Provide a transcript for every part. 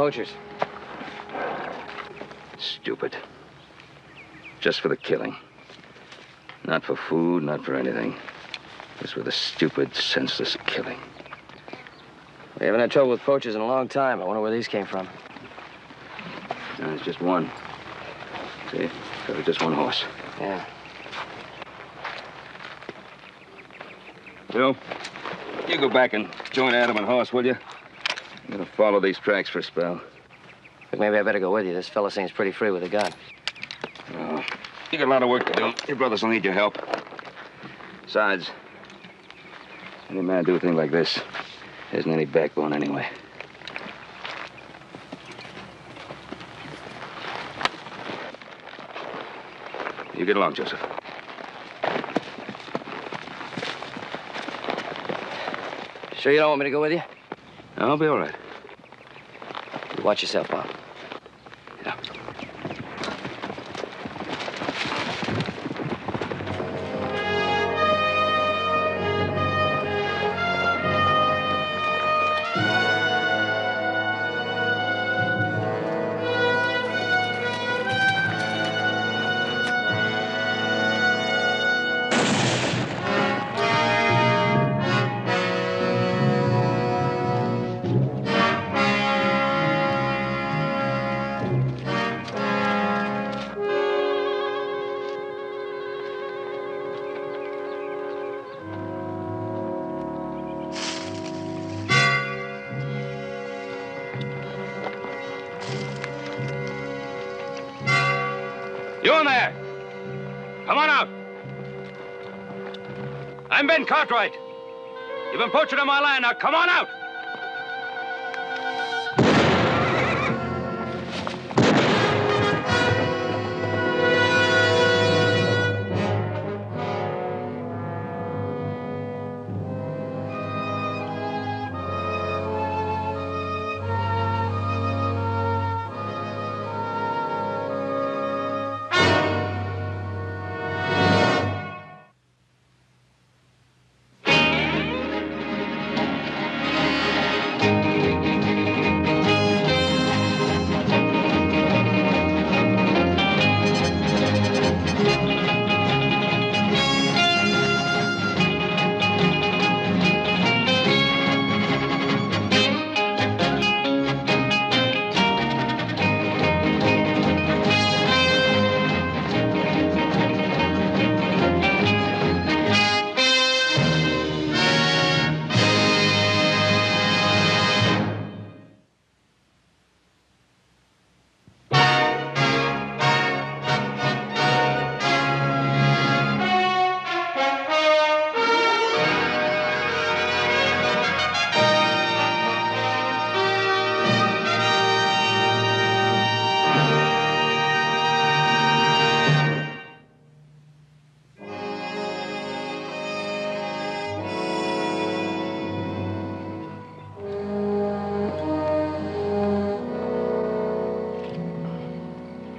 poachers. Stupid. Just for the killing. Not for food, not for anything. Just for the stupid, senseless killing. We haven't had trouble with poachers in a long time. I wonder where these came from. No, it's just one. See? So it's just one horse. Yeah. Bill, you go back and join Adam and Horse, will you? I'm gonna follow these tracks for a spell. But maybe I better go with you. This fella seems pretty free with a gun. Oh, you got a lot of work to do. Your brothers will need your help. Besides, any man do a thing like this isn't any backbone anyway. You get along, Joseph. Sure you don't want me to go with you? I'll be all right. You watch yourself, Bob. Yeah. You in there! Come on out! I'm Ben Cartwright. You've been poaching on my land. Now come on out!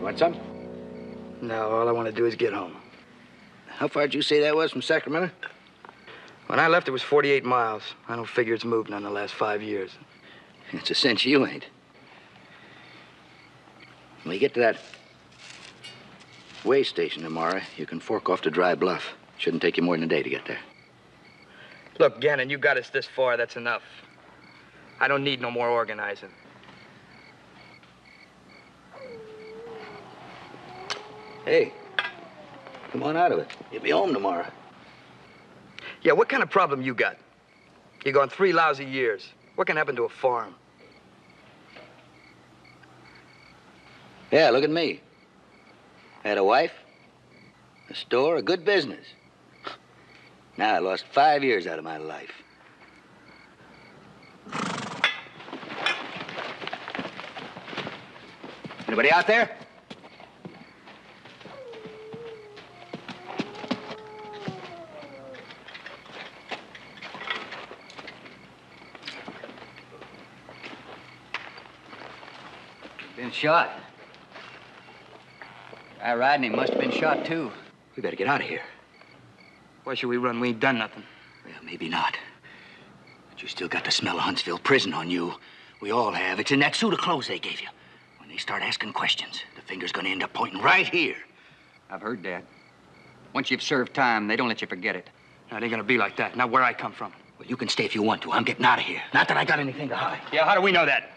Want some? No, all I want to do is get home. How far did you say that was from Sacramento? When I left, it was 48 miles. I don't figure it's moved none in the last 5 years. It's a cinch you ain't. When you get to that way station tomorrow, you can fork off to Dry Bluff. Shouldn't take you more than a day to get there. Look, Gannon, you got us this far. That's enough. I don't need no more organizing. Hey, come on out of it. You'll be home tomorrow. Yeah, what kind of problem you got? You're gone 3 lousy years. What can happen to a farm? Yeah, look at me. Had a wife, a store, a good business. Now I lost 5 years out of my life. Anybody out there? Been shot. Guy riding him must have been shot, too. We better get out of here. Why should we run? We ain't done nothing. Well, maybe not. But you still got the smell of Huntsville prison on you. We all have. It's in that suit of clothes they gave you. When they start asking questions, the finger's gonna end up pointing right here. I've heard that. Once you've served time, they don't let you forget it. No, it ain't gonna be like that. Not where I come from. Well, you can stay if you want to. I'm getting out of here. Not that I got anything to hide. Yeah, how do we know that?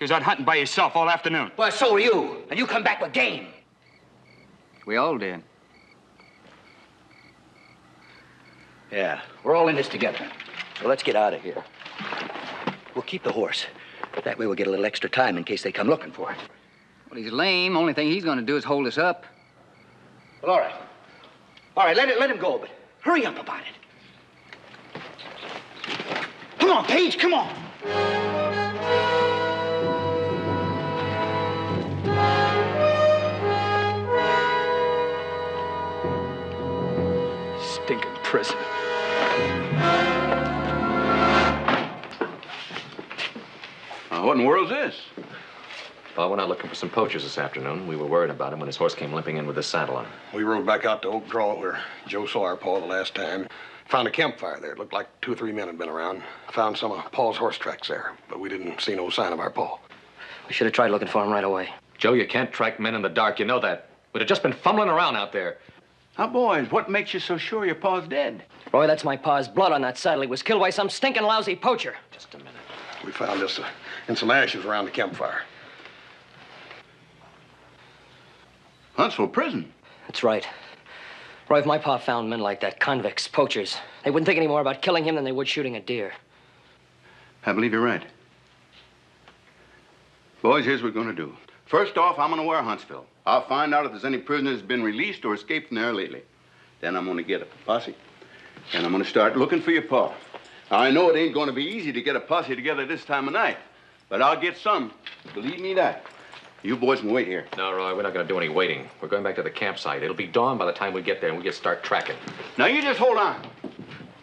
You was out hunting by yourself all afternoon. Well, so were you. And you come back with game. We all did. Yeah, we're all in this together. So let's get out of here. We'll keep the horse. That way we'll get a little extra time in case they come looking for it. Well, he's lame. Only thing he's going to do is hold us up. Well, all right. All right, let him go, but hurry up about it. Come on, Paige, come on. Stinking prison. What in the world's this? Well, I went out looking for some poachers this afternoon. We were worried about him when his horse came limping in with his saddle on. We rode back out to Oak Draw where Joe saw our Pa the last time. Found a campfire there. It looked like 2 or 3 men had been around. Found some of Pa's horse tracks there, but we didn't see no sign of our Pa. We should have tried looking for him right away. Joe, you can't track men in the dark. You know that. We'd have just been fumbling around out there. Now, boys, what makes you so sure your Pa's dead? Roy, that's my pa's blood on that saddle. He was killed by some stinking lousy poacher. Just a minute. We found this in some ashes around the campfire. Huntsville prison. That's right. Roy, if my pa found men like that, convicts, poachers, they wouldn't think any more about killing him than they would shooting a deer. I believe you're right. Boys, here's what we're going to do. First off, I'm going to wear Huntsville. I'll find out if there's any prisoners been released or escaped from there lately. Then I'm going to get a posse, and I'm going to start looking for your Pa. Now, I know it ain't going to be easy to get a posse together this time of night, but I'll get some. Believe me that. You boys can wait here. No, Roy, we're not going to do any waiting. We're going back to the campsite. It'll be dawn by the time we get there, and we just start tracking. Now, you just hold on.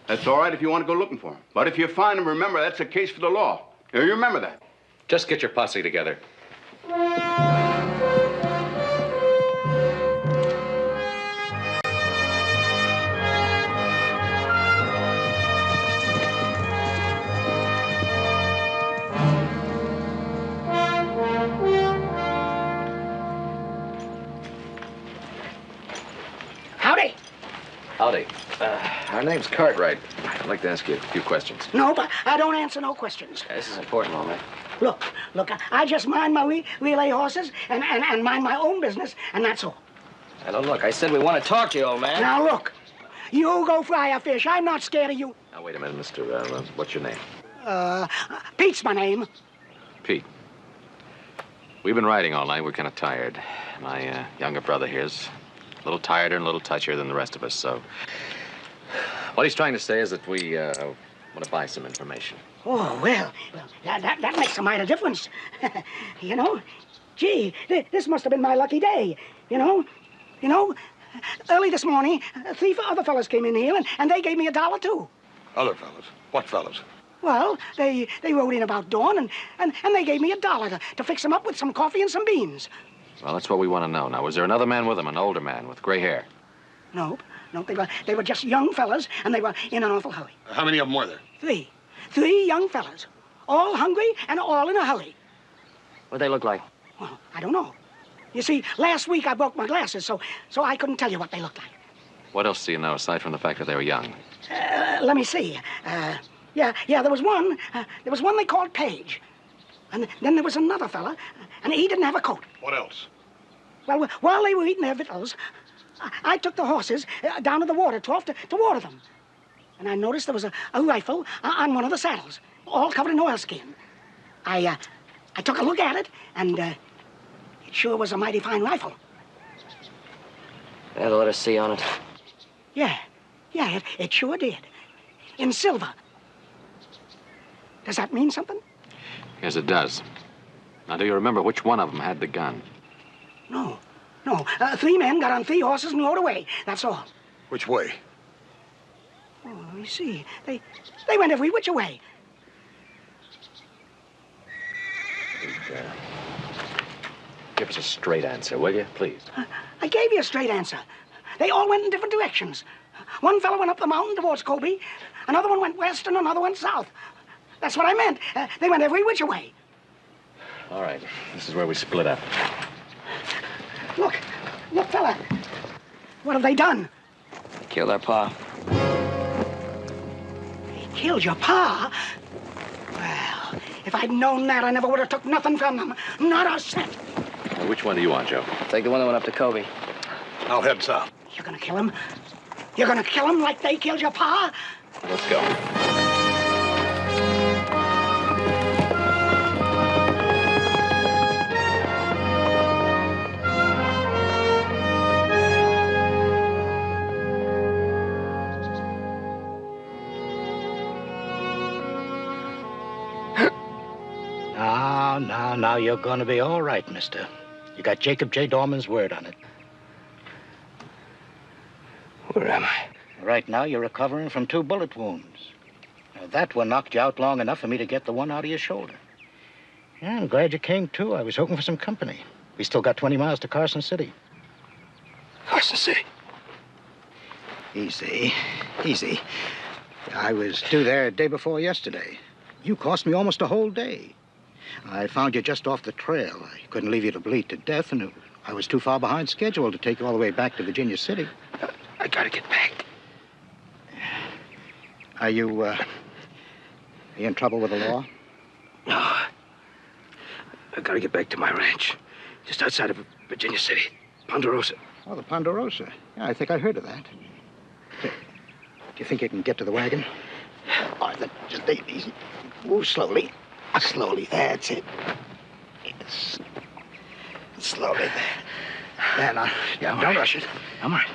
That's all right if you want to go looking for them. But if you find them, remember, that's a case for the law. You remember that. Just get your posse together. Howdy. Howdy. Our name's Cartwright. I'd like to ask you a few questions. No, but I don't answer no questions. This is important, all right. Look, I just mind my relay horses and mind my own business, and that's all. Now, look, I said we want to talk to you, old man. Now, look, you go fry a fish. I'm not scared of you. Now, wait a minute, Mr. What's your name? Pete's my name. Pete. We've been riding all night. We're kind of tired. My younger brother here's a little tireder and a little touchier than the rest of us, so... What he's trying to say is that we want to buy some information. Oh, well, that makes a mighty difference. You know, gee, this must have been my lucky day, you know. Early this morning, 3 other fellas came in here, and they gave me $1, too. Other fellas? What fellas? Well, they rode in about dawn, and they gave me $1 to fix them up with some coffee and some beans. Well, that's what we want to know. Now, was there another man with him, an older man with gray hair? Nope, they were just young fellas, and they were in an awful hurry. How many of them were there? 3. 3 young fellas, all hungry and all in a hurry. What'd they look like? Well, I don't know. You see, last week I broke my glasses, so I couldn't tell you what they looked like. What else do you know, aside from the fact that they were young? Let me see. Yeah, there was one. There was one they called Page. And then there was another fella, and he didn't have a coat. What else? Well, while they were eating their victuals, I took the horses down to the water trough to water them. And I noticed there was a rifle on one of the saddles, all covered in oilskin. I took a look at it, and it sure was a mighty fine rifle. Yeah, let us see on it. Yeah, it sure did. In silver. Does that mean something? Yes, it does. Now, do you remember which one of them had the gun? No. 3 men got on 3 horses and rode away. That's all. Which way? Oh, let me see. They went every which way. Give us a straight answer, will you, please? I gave you a straight answer. They all went in different directions. One fellow went up the mountain towards Kobe. Another one went west and another went south. That's what I meant. They went every which way. All right, this is where we split up. Look, fella. What have they done? They killed our pa. They killed your pa? Well, if I'd known that, I never would have took nothing from them. Not a cent. Now, which one do you want, Joe? Take the one that went up to Kobe. I'll head south. You're gonna kill him? You're gonna kill him like they killed your pa? Let's go. Now, you're gonna be all right, mister. You got Jacob J. Dorman's word on it. Where am I? Right now, you're recovering from 2 bullet wounds. Now, that one knocked you out long enough for me to get the one out of your shoulder. Yeah, I'm glad you came, too. I was hoping for some company. We still got 20 miles to Carson City. Carson City. Easy. I was due there day before yesterday. You cost me almost a whole day. I found you just off the trail. I couldn't leave you to bleed to death, and I was too far behind schedule to take you all the way back to Virginia City. I gotta get back. Are you in trouble with the law? No. I gotta get back to my ranch. Just outside of Virginia City. Ponderosa. Oh, the Ponderosa. Yeah, I think I heard of that. Do you think you can get to the wagon? All right, then, just take it easy. Move slowly. Slowly, that's it. Slowly, there. Now, don't rush it. I'm all right.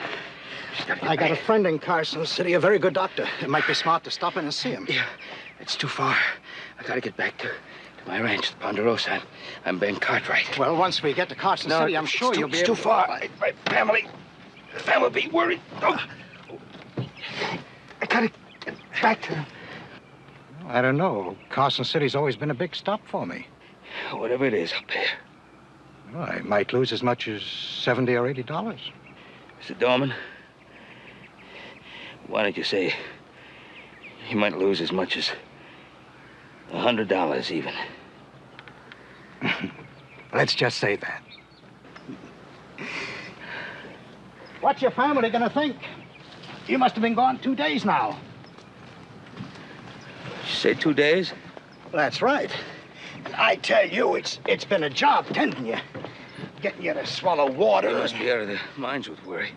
I got a friend in Carson City, a very good doctor. It might be smart to stop in and see him. Yeah, it's too far. I gotta get back to my ranch, the Ponderosa. I'm Ben Cartwright. Well, once we get to Carson City, I'm sure you'll be able to... It's too far. My family will be worried. Oh. I gotta get back to them. I don't know. Carson City's always been a big stop for me. Whatever it is, I'll pay her. Well, I might lose as much as $70 or $80. Mr. Dorman, why don't you say you might lose as much as $100 even? Let's just say that. What's your family gonna think? You must have been gone 2 days now. You say 2 days? That's right. And I tell you, it's been a job tending you. Getting you to swallow water. You must be out of their minds with worry.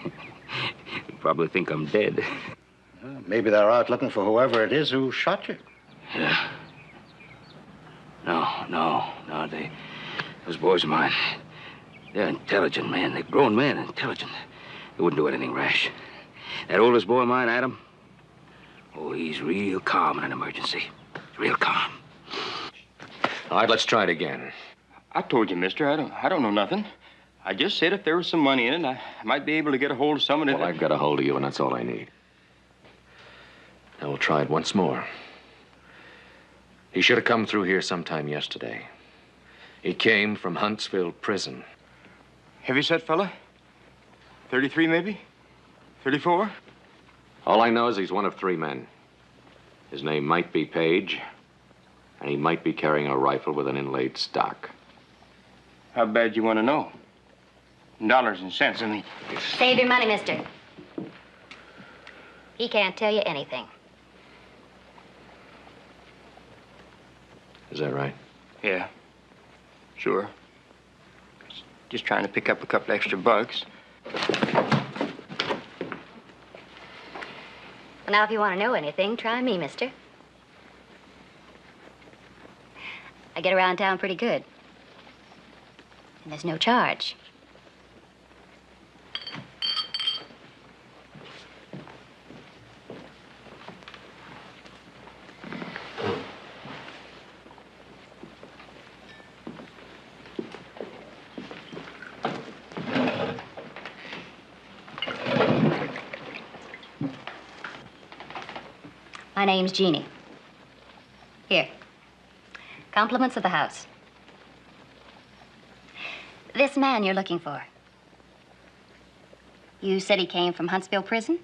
You probably think I'm dead. Maybe they're out looking for whoever it is who shot you. Yeah. No. Those boys of mine, they're intelligent men. They're grown men, intelligent. They wouldn't do anything rash. That oldest boy of mine, Adam, oh, he's real calm in an emergency. Real calm. All right, let's try it again. I told you, mister, I don't know nothing. I just said if there was some money in it, I might be able to get a hold of someone. Well, I've got a hold of you, and that's all I need. Now we'll try it once more. He should have come through here sometime yesterday. He came from Huntsville Prison. Heavyset fella? 33, maybe? 34? All I know is he's one of 3 men. His name might be Page, and he might be carrying a rifle with an inlaid stock. How bad you want to know? Dollars and cents, I mean. Save your money, mister. He can't tell you anything. Is that right? Yeah. Sure. Just trying to pick up a couple extra bucks. Well, now, if you want to know anything, try me, mister. I get around town pretty good. And there's no charge. My name's Jeannie. Here. Compliments of the house. This man you're looking for. You said he came from Huntsville Prison?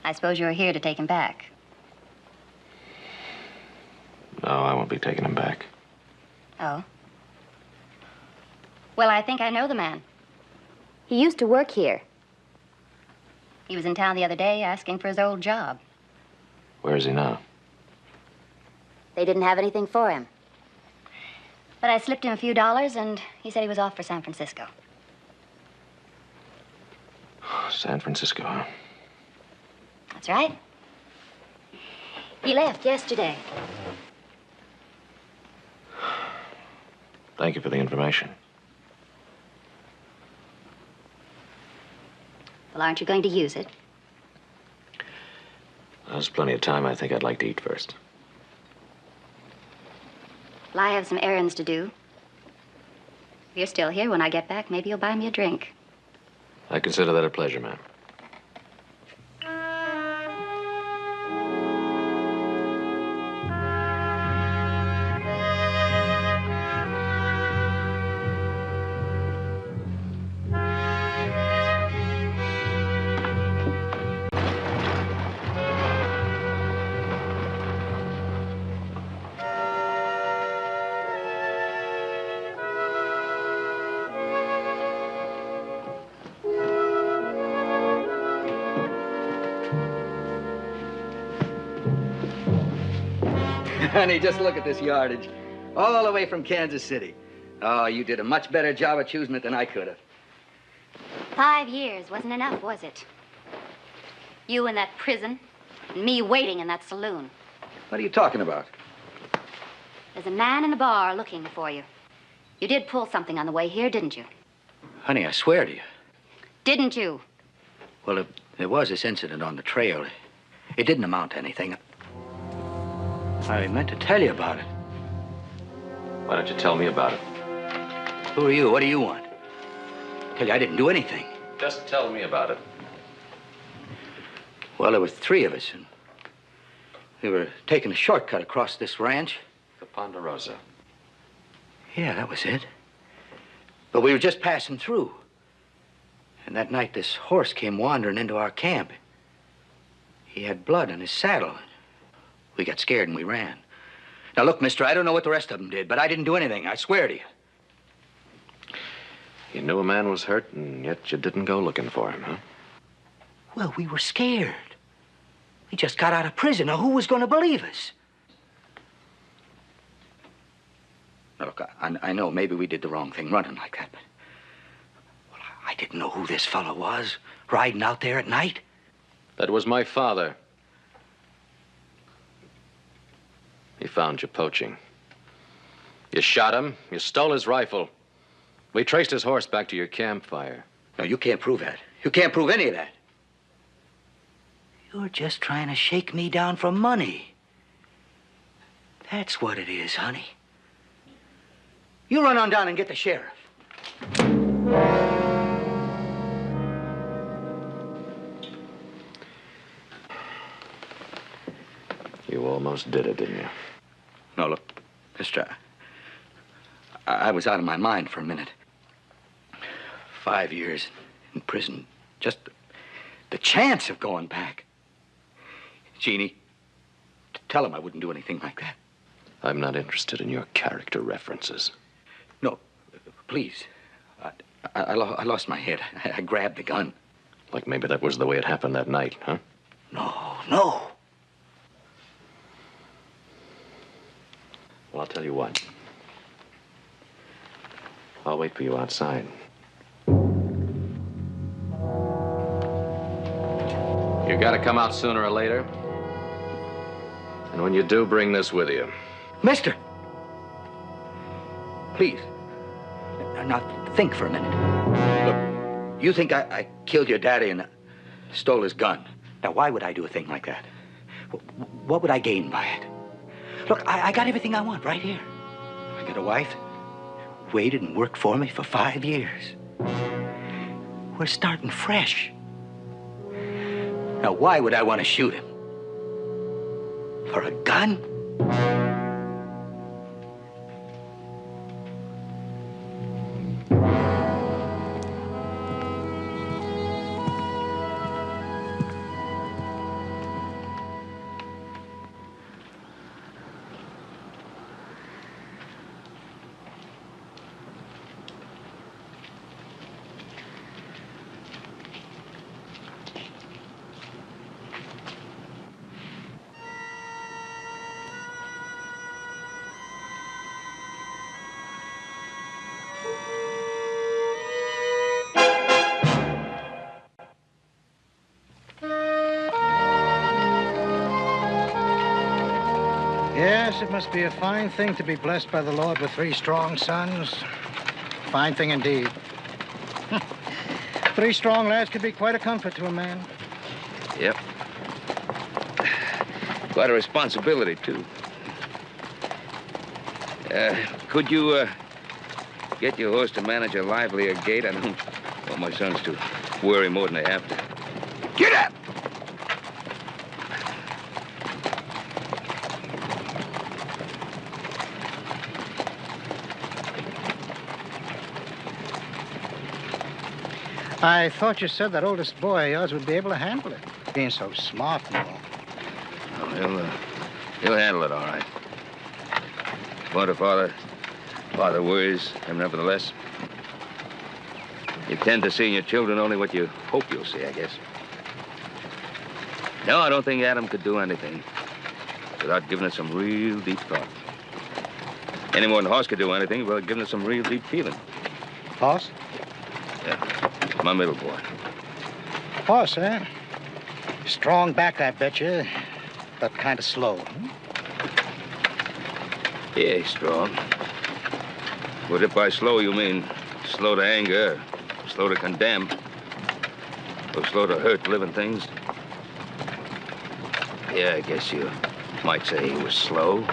I suppose you're here to take him back. No, I won't be taking him back. Oh? Well, I think I know the man. He used to work here. He was in town the other day asking for his old job. Where is he now? They didn't have anything for him. But I slipped him a few dollars, and he said he was off for San Francisco. San Francisco, huh? That's right. He left yesterday. Thank you for the information. Well, aren't you going to use it? There's plenty of time. I think I'd like to eat first. Well, I have some errands to do. If you're still here when I get back, maybe you'll buy me a drink. I consider that a pleasure, ma'am. Honey, just look at this yardage. All the way from Kansas City. Oh, you did a much better job of choosing it than I could have. 5 years wasn't enough, was it? You in that prison, and me waiting in that saloon. What are you talking about? There's a man in the bar looking for you. You did pull something on the way here, didn't you? Honey, I swear to you. Didn't you? Well, there was this incident on the trail. It didn't amount to anything. I meant to tell you about it. Why don't you tell me about it? Who are you? What do you want? Tell you I didn't do anything. Just tell me about it. Well, there were 3 of us, and we were taking a shortcut across this ranch. The Ponderosa. Yeah, that was it. But we were just passing through. And that night, this horse came wandering into our camp. He had blood on his saddle. We got scared and we ran. Now, look, mister, I don't know what the rest of them did, but I didn't do anything. I swear to you. You knew a man was hurt, and yet you didn't go looking for him, huh? Well, we were scared. We just got out of prison. Now, who was going to believe us? Now, look, I know maybe we did the wrong thing running like that, but... Well, I didn't know who this fellow was, riding out there at night. That was my father. He found you poaching. You shot him. You stole his rifle. We traced his horse back to your campfire. No, you can't prove that. You can't prove any of that. You're just trying to shake me down for money. That's what it is, honey. You run on down and get the sheriff. You almost did it, didn't you? No, look, mister, I was out of my mind for a minute. 5 years in prison. Just the chance of going back. Jeannie, tell him I wouldn't do anything like that. I'm not interested in your character references. No, please. I lost my head. I grabbed the gun. Like maybe that was the way it happened that night, huh? No. Well, I'll tell you what. I'll wait for you outside. You gotta come out sooner or later. And when you do, bring this with you. Mister! Please. Now, think for a minute. Look, you think I killed your daddy and stole his gun. Now, why would I do a thing like that? What would I gain by it? Look, I got everything I want right here. I got a wife, waited and worked for me for 5 years. We're starting fresh. Now, why would I want to shoot him? For a gun? Yes, it must be a fine thing to be blessed by the Lord with 3 strong sons. Fine thing indeed. 3 strong lads could be quite a comfort to a man. Yep. Quite a responsibility, too. Could you, get your horse to manage a livelier gait? I don't want my sons to worry more than they have to. Get up! I thought you said that oldest boy of yours would be able to handle it. Being so smart and all. Oh, he'll handle it all right. But if father worries him nevertheless. You tend to see in your children only what you hope you'll see, I guess. No, I don't think Adam could do anything without giving it some real deep thought. Any more than Hoss could do anything without giving it some real deep feeling. Hoss? Yeah, my middle boy. Hoss, eh? Strong back, I bet you, but kind of slow. Yeah, he's strong. But if by slow you mean slow to anger, slow to condemn, or slow to hurt living things, yeah, I guess you might say he was slow.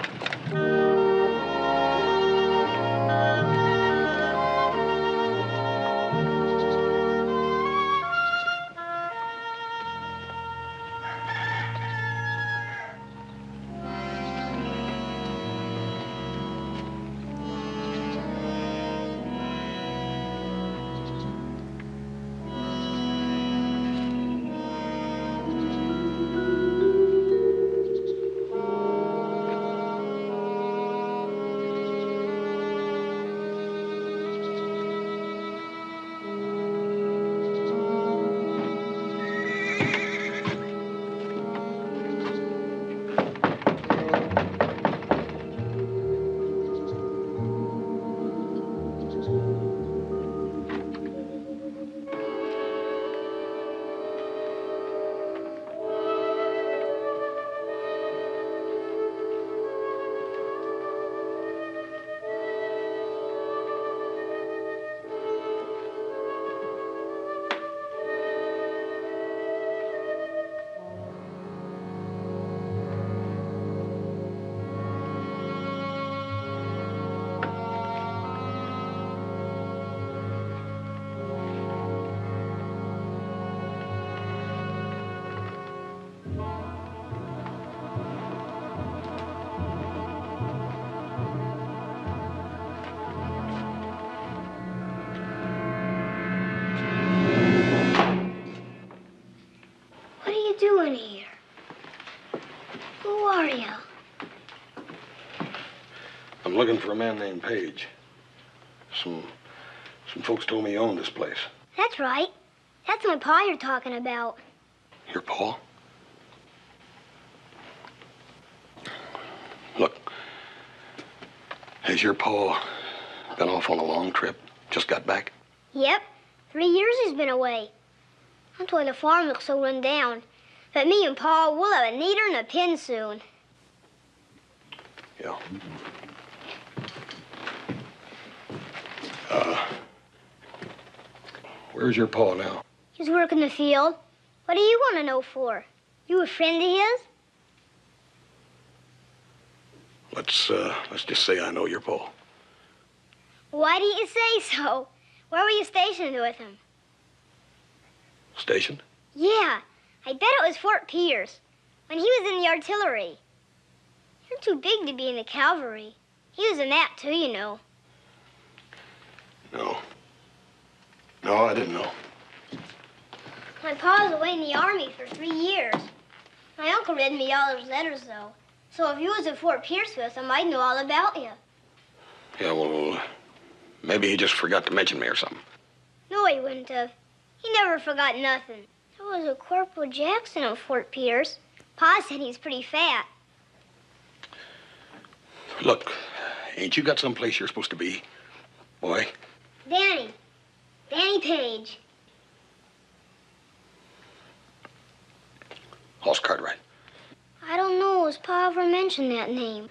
Doing here? Who are you? I'm looking for a man named Page. Some folks told me you owned this place. That's right. That's my pa you're talking about. Your pa? Look, has your pa been off on a long trip? Just got back? Yep. 3 years he's been away. That's why the farm looks so run down. But me and Pa, we'll have a neater and a pin soon. Yeah. Where's your pa now? He's working the field. What do you want to know for? You a friend of his? Let's just say I know your pa. Why do you say so? Where were you stationed with him? Stationed? Yeah. I bet it was Fort Pierce, when he was in the artillery. You're too big to be in the cavalry. He was in that, too, you know. No. No, I didn't know. My pa was away in the Army for 3 years. My uncle read me all his letters, though. So if you was at Fort Pierce with him, I'd know all about you. Yeah, well, maybe he just forgot to mention me or something. No, he wouldn't have. He never forgot nothing. There was a Corporal Jackson at Fort Pierce. Pa said he's pretty fat. Look, ain't you got someplace you're supposed to be, boy? Danny Page. Hoss Cartwright. I don't know. Has Pa ever mentioned mention that name.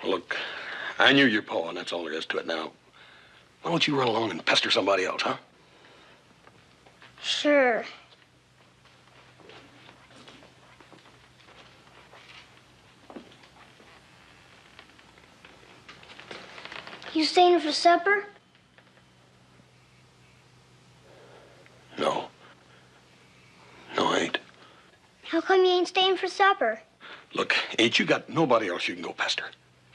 Look, I knew your pa, and that's all there is to it now. Why don't you run along and pester somebody else, huh? Sure. You staying for supper? No. No, I ain't. How come you ain't staying for supper? Look, ain't you got nobody else you can go pester?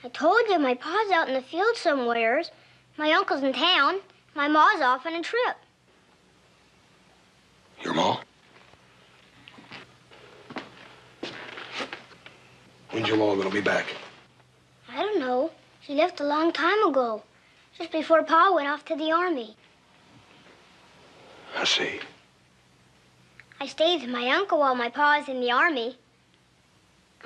I told you my pa's out in the field somewheres. My uncle's in town. My ma's off on a trip. Your ma? When's your ma gonna be back? I don't know. She left a long time ago, just before Pa went off to the army. I see. I stayed with my uncle while my pa was in the army.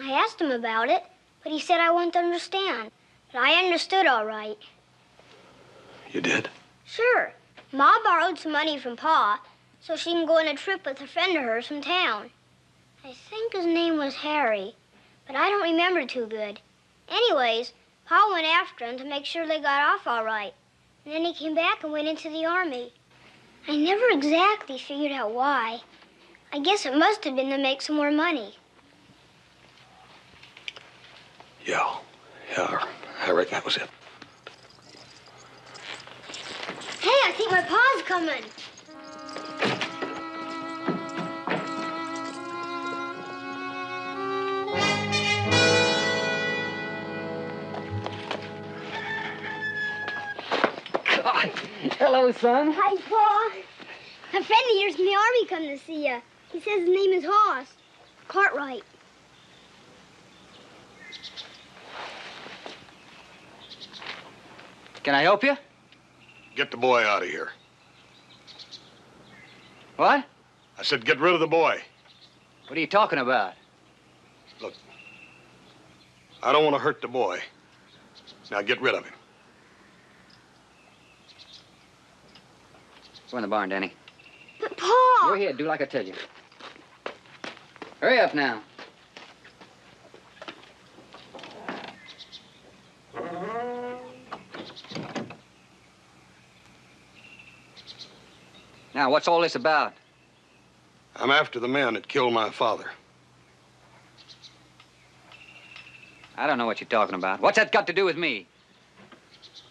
I asked him about it, but he said I wouldn't understand. But I understood all right. You did? Sure. Ma borrowed some money from Pa so she can go on a trip with a friend of hers from town. I think his name was Harry, but I don't remember too good. Anyways, Pa went after him to make sure they got off all right. And then he came back and went into the army. I never exactly figured out why. I guess it must have been to make some more money. Yeah, I reckon that was it. Hey, I think my pa's coming. God. Hello, son. Hi, Pa. A friend of yours in the army come to see you. He says his name is Hoss. Cartwright. Can I help you? Get the boy out of here. What? I said get rid of the boy. What are you talking about? Look, I don't want to hurt the boy. Now get rid of him. Go in the barn, Danny. But, Pa! Go ahead, do like I tell you. Hurry up now. Now, what's all this about? I'm after the man that killed my father. I don't know what you're talking about. What's that got to do with me?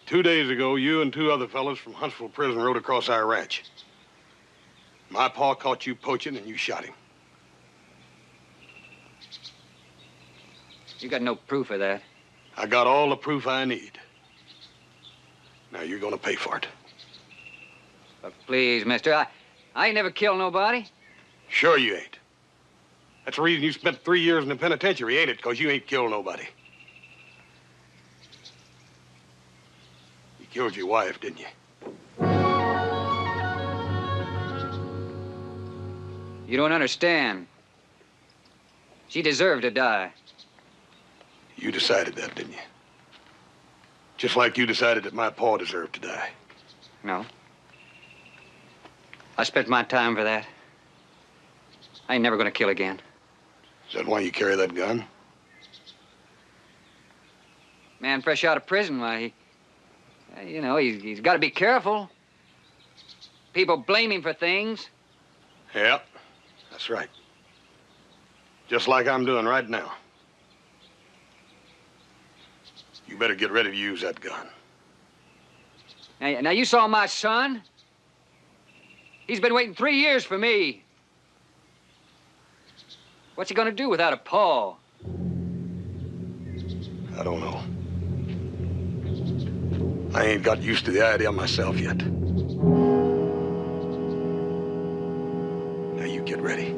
2 days ago, you and 2 other fellas from Huntsville Prison rode across our ranch. My pa caught you poaching and you shot him. You got no proof of that. I got all the proof I need. Now you're gonna pay for it. But please, mister, I ain't never killed nobody. Sure you ain't. That's the reason you spent 3 years in the penitentiary, ain't it? Because you ain't killed nobody. You killed your wife, didn't you? You don't understand. She deserved to die. You decided that, didn't you? Just like you decided that my pa deserved to die. No. I spent my time for that. I ain't never gonna kill again. Is that why you carry that gun? Man fresh out of prison, why, you know, he's got to be careful. People blame him for things. Yep, that's right. Just like I'm doing right now. You better get ready to use that gun. Now you saw my son. He's been waiting 3 years for me. What's he gonna do without a paw? I don't know. I ain't got used to the idea myself yet. Now you get ready.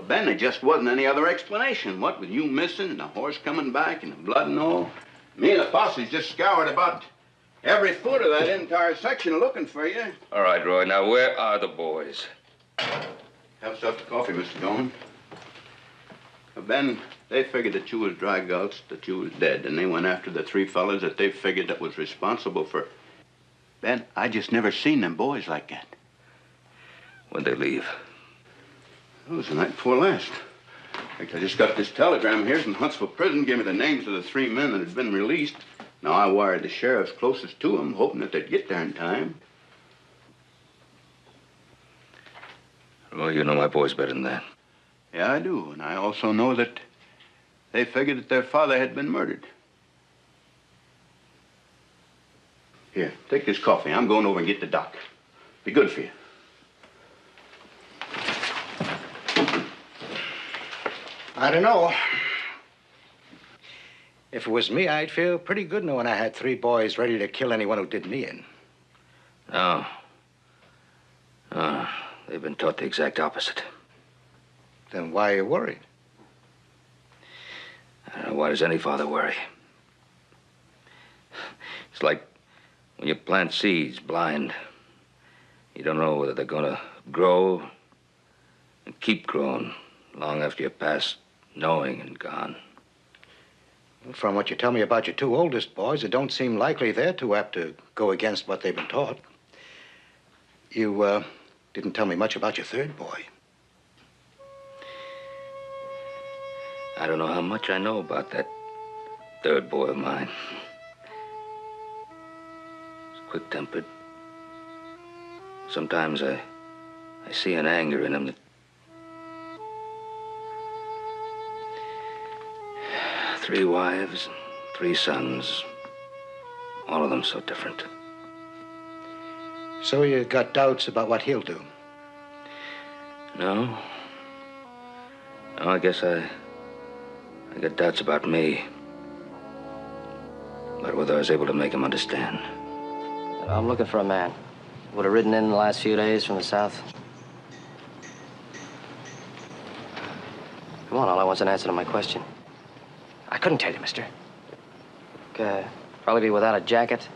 Ben, there just wasn't any other explanation. What with you missing and the horse coming back and the blood and all? Me and the posse's just scoured about every foot of that entire section looking for you. All right, Roy, now where are the boys? Have yourself the coffee, Mr. Dolan. Ben, they figured that you was dry gulched, that you was dead, and they went after the 3 fellas that they figured that was responsible for... Ben, I just never seen them boys like that. When'd they leave? It was the night before last. In fact, I just got this telegram here from Huntsville Prison, gave me the names of the 3 men that had been released. Now, I wired the sheriffs closest to them, hoping that they'd get there in time. Well, you know my boys better than that. Yeah, I do. And I also know that they figured that their father had been murdered. Here, take this coffee. I'm going over and get the doc. Be good for you. I don't know. If it was me, I'd feel pretty good knowing I had 3 boys ready to kill anyone who did me in. No. No, they've been taught the exact opposite. Then why are you worried? I don't know, why does any father worry? It's like when you plant seeds blind. You don't know whether they're gonna grow and keep growing long after you're past knowing and gone. From what you tell me about your 2 oldest boys, it don't seem likely they're too apt to go against what they've been taught. You, didn't tell me much about your 3rd boy. I don't know how much I know about that 3rd boy of mine. He's quick-tempered. Sometimes I see an anger in him that... 3 wives, 3 sons, all of them so different. So you got doubts about what he'll do? No. No, I guess I got doubts about me. About whether I was able to make him understand. I'm looking for a man. Would have ridden in the last few days from the south. Come on, all I want's an answer to my question. I couldn't tell you, mister. Probably be without a jacket.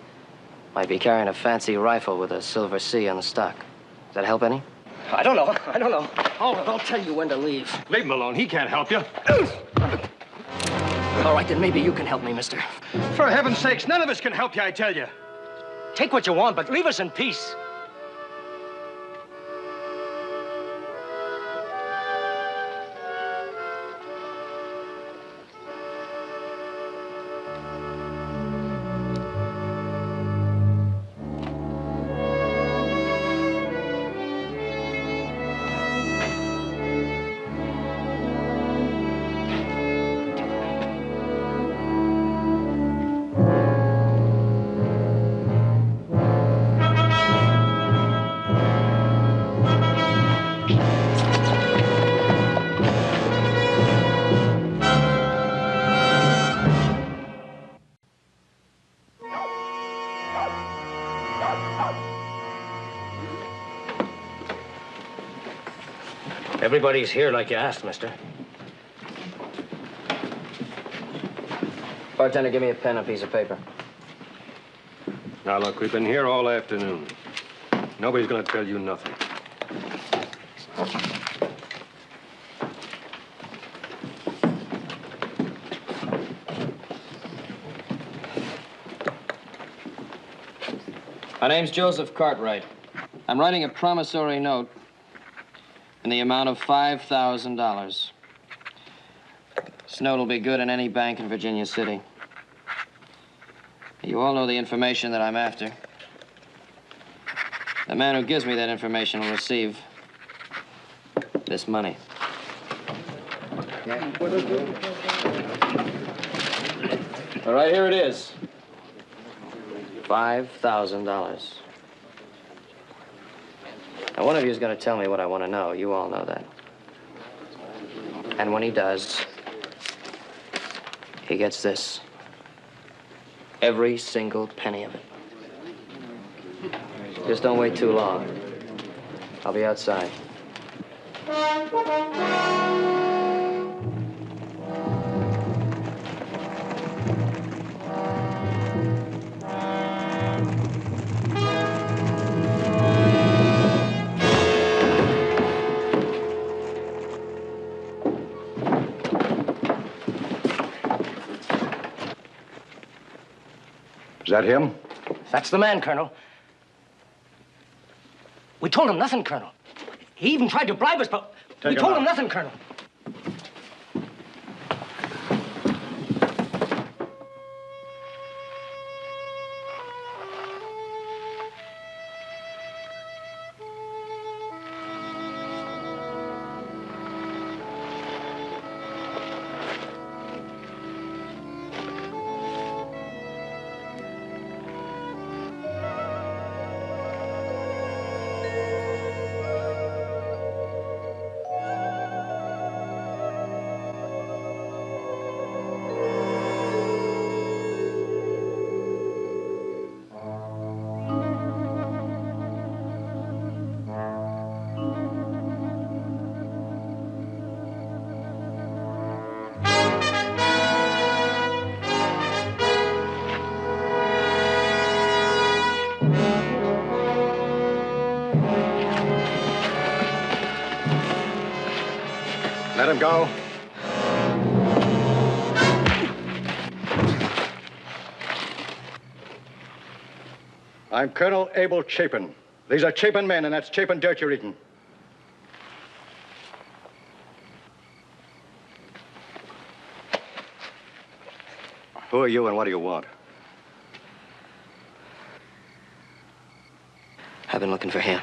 Might be carrying a fancy rifle with a silver C on the stock. Does that help any? I don't know. I'll tell you when to leave. Leave him alone. He can't help you. All right, then maybe you can help me, mister. For heaven's sakes, none of us can help you, I tell you. Take what you want, but leave us in peace. Everybody's here like you asked, mister. Bartender, give me a pen and a piece of paper. Now, look, we've been here all afternoon. Nobody's gonna tell you nothing. My name's Joseph Cartwright. I'm writing a promissory note in the amount of $5,000. This note will be good in any bank in Virginia City. You all know the information that I'm after. The man who gives me that information will receive this money. All right, here it is. $5,000. Now, one of you is going to tell me what I want to know. You all know that. And when he does, he gets this. Every single penny of it. Just don't wait too long. I'll be outside. Is that him? That's the man, Colonel. We told him nothing, Colonel. He even tried to bribe us, but we told him nothing, Colonel. Let him go. I'm Colonel Abel Chapin. These are Chapin men, and that's Chapin dirt you're eating. Who are you and what do you want? I've been looking for him.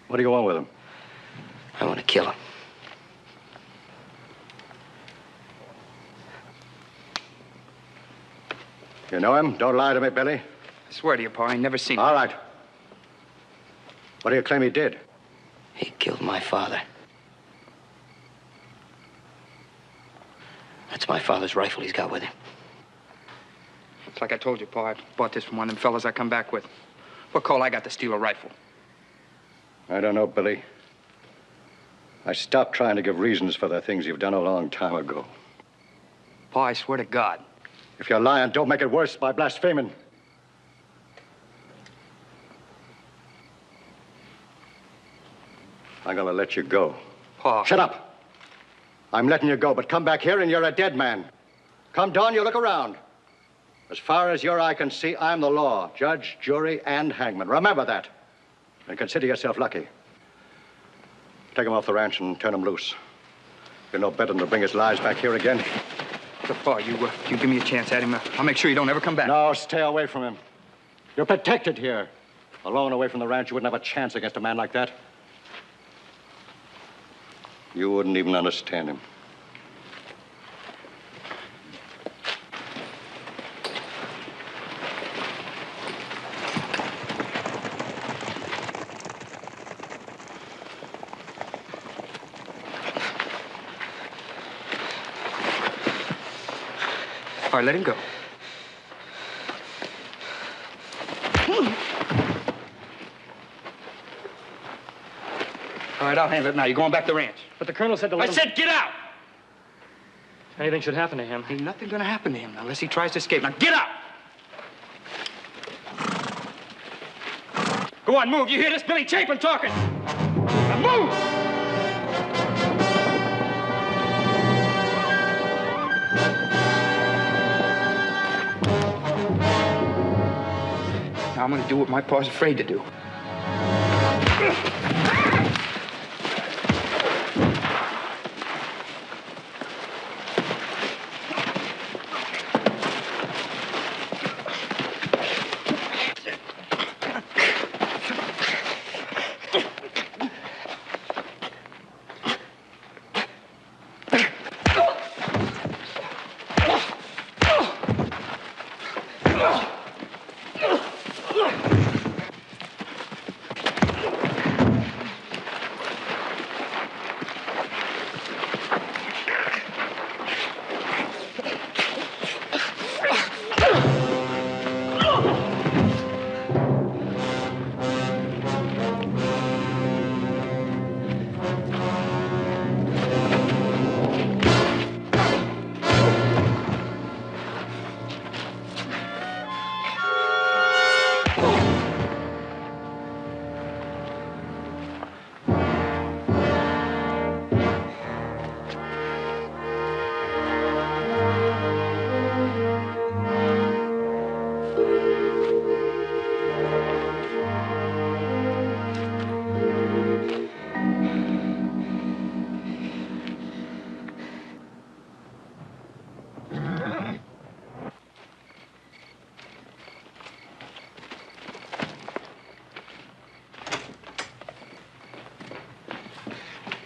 What do you want with him? I want to kill him. You know him? Don't lie to me, Billy. I swear to you, Pa, I never seen him. All right. What do you claim he did? He killed my father. That's my father's rifle he's got with him. It's like I told you, Pa. I bought this from one of them fellas I come back with. What call I got to steal a rifle? I don't know, Billy. I stopped trying to give reasons for the things you've done a long time ago. Pa, I swear to God. If you're lying, don't make it worse by blaspheming. I'm gonna let you go. Pa. Shut up. I'm letting you go, but come back here and you're a dead man. Come dawn, you look around. As far as your eye can see, I'm the law. Judge, jury, and hangman. Remember that. And consider yourself lucky. Take him off the ranch and turn him loose. You're no better than to bring his lives back here again. So, Pa, you give me a chance at him. I'll make sure you don't ever come back. No, stay away from him. You're protected here. Alone away from the ranch, you wouldn't have a chance against a man like that. You wouldn't even understand him. All right, let him go. All right, I'll handle it now. You're going back to the ranch. But the Colonel said to let him... I said get out! If anything should happen to him... Ain't nothing gonna happen to him unless he tries to escape. Now, get out! Go on, move. You hear this Billy Chapin talking? Now, move! Now I'm gonna do what my pa's afraid to do.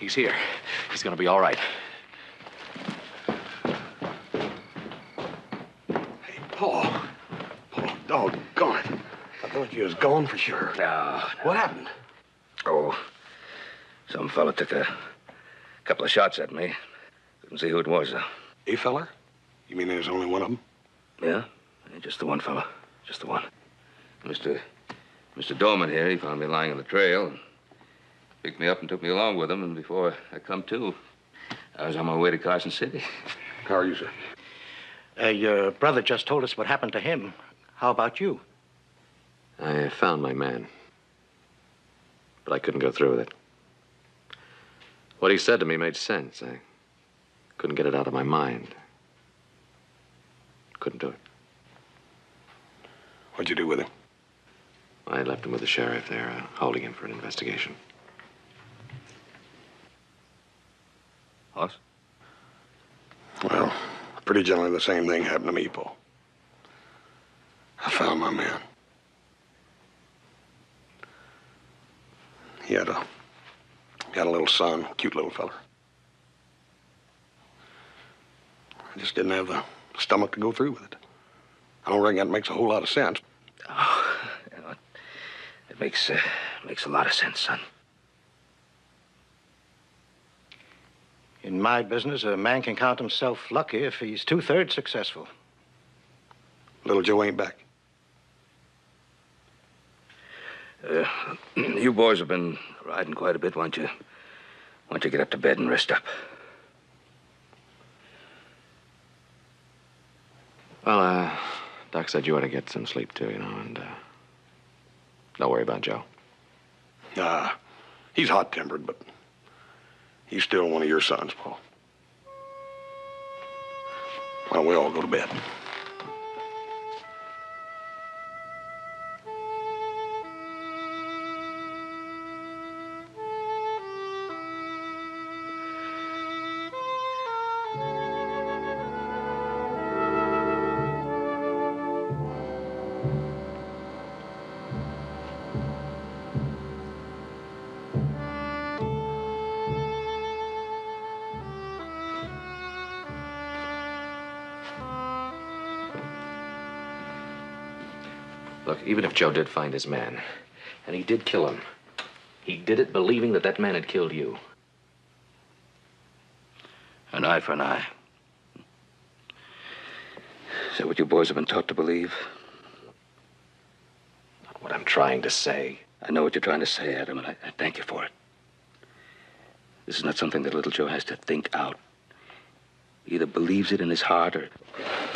He's here. He's gonna be all right. Hey, Paul. Paul, doggone it. I thought you was gone for sure. No. What happened? Oh, some fella took a couple of shots at me. Couldn't see who it was, though. A feller? You mean there's only one of them? Yeah, just the one fella. Just the one. Mr. Dorman here, he found me lying on the trail and picked me up and took me along with him. And before I come to, I was on my way to Carson City. How are you, sir? Your brother just told us what happened to him. How about you? I found my man. But I couldn't go through with it. What he said to me made sense. I couldn't get it out of my mind. Couldn't do it. What'd you do with him? I left him with the sheriff there, holding him for an investigation. Us? Well, pretty generally the same thing happened to me, Paul. I found my man. He had a little son, cute little fella. I just didn't have the stomach to go through with it. I don't reckon that makes a whole lot of sense. Oh, you know, it makes a lot of sense, son. In my business, a man can count himself lucky if he's 2/3 successful. Little Joe ain't back. You boys have been riding quite a bit. Why don't you get up to bed and rest up? Well, Doc said you ought to get some sleep, too, you know, and don't worry about Joe. Nah, he's hot-tempered, but he's still one of your sons, Paul. Why don't we all go to bed? Look, even if Joe did find his man, and he did kill him, he did it believing that that man had killed you. An eye for an eye. Is that what you boys have been taught to believe? Not what I'm trying to say. I know what you're trying to say, Adam, and I thank you for it. This is not something that little Joe has to think out. He either believes it in his heart or...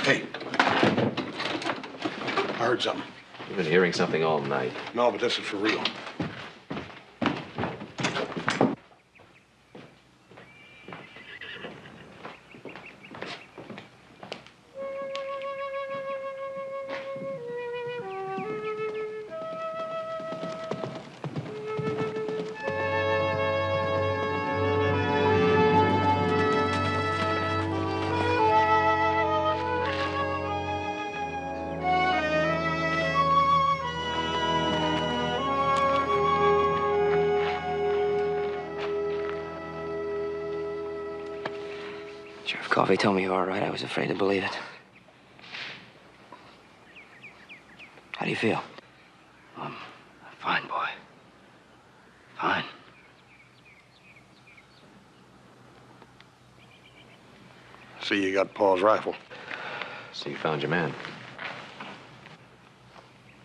Hey. I heard something. You've been hearing something all night. No, but this is for real. Coffee told me you were all right. I was afraid to believe it. How do you feel? Fine, boy. Fine. See, you got Paul's rifle. So you found your man.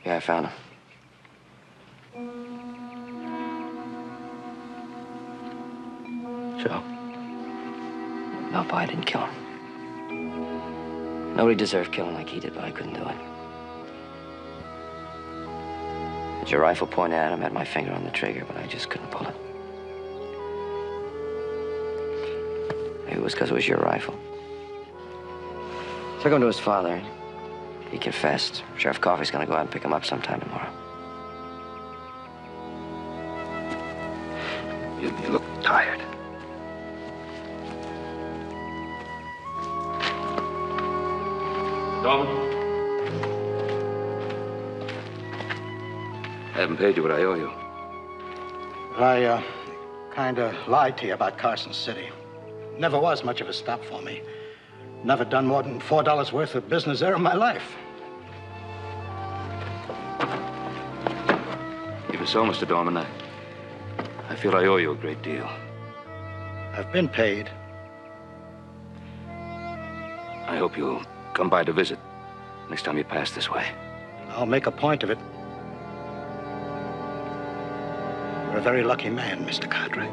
Yeah, I found him. Joe? No, Pa, I didn't kill him. Nobody deserved killing like he did, but I couldn't do it. Had your rifle pointed at him, had my finger on the trigger, but I just couldn't pull it. Maybe it was because it was your rifle. Took him to his father. He confessed. Sheriff Coffey's gonna go out and pick him up sometime tomorrow. You look tired. Dorman? I haven't paid you what I owe you. I kind of lied to you about Carson City. Never was much of a stop for me. Never done more than $4 worth of business there in my life. Even so, Mr. Dorman, I feel I owe you a great deal. I've been paid. I hope you'll come by to visit next time you pass this way. I'll make a point of it. You're a very lucky man, Mr. Cartwright.